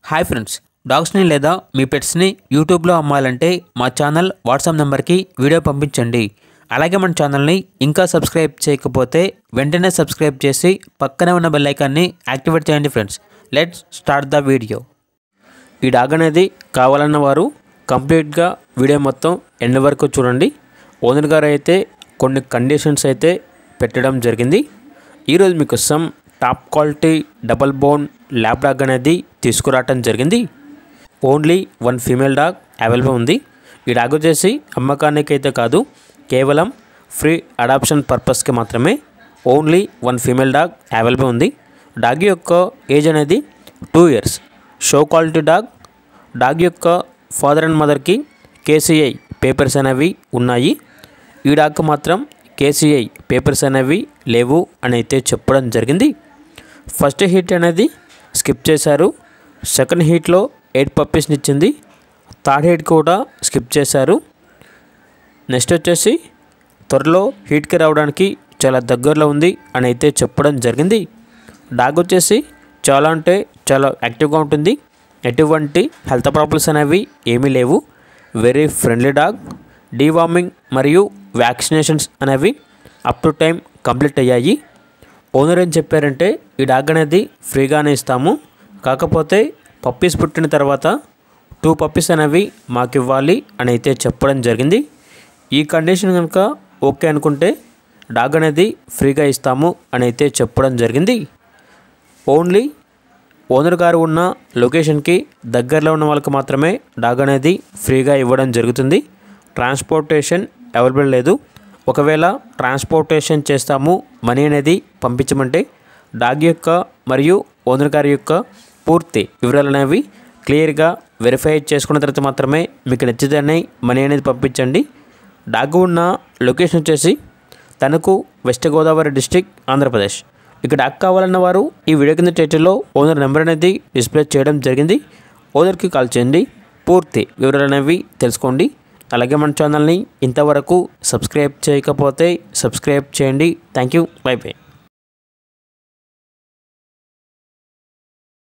Hi friends, డాగ్స్ని లేదా మీ పెట్స్ని యూట్యూబ్లో అమ్మాలంటే మా ఛానల్ వాట్సాప్ నెంబర్కి వీడియో పంపించండి. అలాగే మన ఛానల్ని ఇంకా సబ్స్క్రైబ్ చేయకపోతే వెంటనే సబ్స్క్రైబ్ చేసి పక్కనే ఉన్న బెల్ ఐకాన్ని యాక్టివేట్ చేయండి. Friends, let's start the video. ఈ డాగ్ అనేది కావాలన్న వారు కంప్లీట్గా వీడియో మొత్తం ఎండ్ వరకు చూడండి. ఓనర్ గారు అయితే కొన్ని కండిషన్స్ అయితే పెట్టడం జరిగింది. ఈరోజు మీకోసం top quality double bone lab dog అనేది తీసుకురావటం జరిగింది. ఓన్లీ 1 ఫీమేల్ డాగ్ అవైలబుల్ ఉంది. ఈ డాగ్ వచ్చేసి అమ్మకానికి అయితే కాదు, కేవలం ఫ్రీ అడాప్షన్ పర్పస్కి మాత్రమే. ఓన్లీ 1 ఫీమేల్ డాగ్ అవైలబుల్ ఉంది. డాగ్ యొక్క ఏజ్ అనేది 2 years. Show quality dog. Dog యొక్క ఫాదర్ అండ్ మదర్కి కేసీఐ పేపర్స్ అనేవి ఉన్నాయి. ఈ డాగ్కి మాత్రం కేసీఐ పేపర్స్ అనేవి లేవు అని అయితే చెప్పడం జరిగింది. ఫస్ట్ హీట్ అనేది స్కిప్ చేశారు. సెకండ్ హీట్లో 8 పప్పీస్ని ఇచ్చింది. థర్డ్ హీట్ కూడా స్కిప్ చేశారు. నెక్స్ట్ వచ్చేసి త్వరలో హీట్కి రావడానికి చాలా దగ్గరలో ఉంది అని అయితే చెప్పడం జరిగింది. డాగ్ వచ్చేసి చాలా అంటే చాలా యాక్టివ్గా ఉంటుంది. ఎటువంటి హెల్త్ ప్రాబ్లమ్స్ అనేవి ఏమీ లేవు. Very friendly dog. డీవార్మింగ్ మరియు వ్యాక్సినేషన్స్ అనేవి అప్ టు టైం కంప్లీట్ అయ్యాయి. ఓనర్ ఏం చెప్పారంటే ఈ డాగ్ అనేది ఫ్రీగానే ఇస్తాము, కాకపోతే పప్పీస్ పుట్టిన తర్వాత 2 పప్పీస్ అనేవి మాకు ఇవ్వాలి అని అయితే చెప్పడం జరిగింది. ఈ కండిషన్ కనుక ఓకే అనుకుంటే డాగ్ అనేది ఫ్రీగా ఇస్తాము అని అయితే చెప్పడం జరిగింది. ఓన్లీ ఓనర్ గారు ఉన్న లొకేషన్కి దగ్గరలో ఉన్న వాళ్ళకి మాత్రమే డాగ్ అనేది ఫ్రీగా ఇవ్వడం జరుగుతుంది. ట్రాన్స్పోర్టేషన్ అవైలబుల్ లేదు. ఒకవేళ ట్రాన్స్పోర్టేషన్ చేస్తాము, మనీ అనేది పంపించమంటే డాగ్ యొక్క మరియు ఓనర్ గారి యొక్క పూర్తి వివరాలు అనేవి క్లియర్గా వెరిఫై చేసుకున్న తర్వాత మాత్రమే మీకు నచ్చితేనే మనీ అనేది పంపించండి. డాగ్ ఉన్న లొకేషన్ వచ్చేసి తణుకు, వెస్ట్ గోదావరి డిస్ట్రిక్ట్, ఆంధ్రప్రదేశ్. ఇక డాగ్ కావాలన్న వారు ఈ వీడియో కింద టైటిల్లో ఓనర్ నెంబర్ అనేది డిస్ప్లే చేయడం జరిగింది. ఓనర్కి కాల్ చేయండి, పూర్తి వివరాలు అనేవి తెలుసుకోండి. అలాగే మన ఛానల్ని ఇంతవరకు సబ్స్క్రైబ్ చేయకపోతే సబ్స్క్రైబ్ చేయండి. Thank you. By by.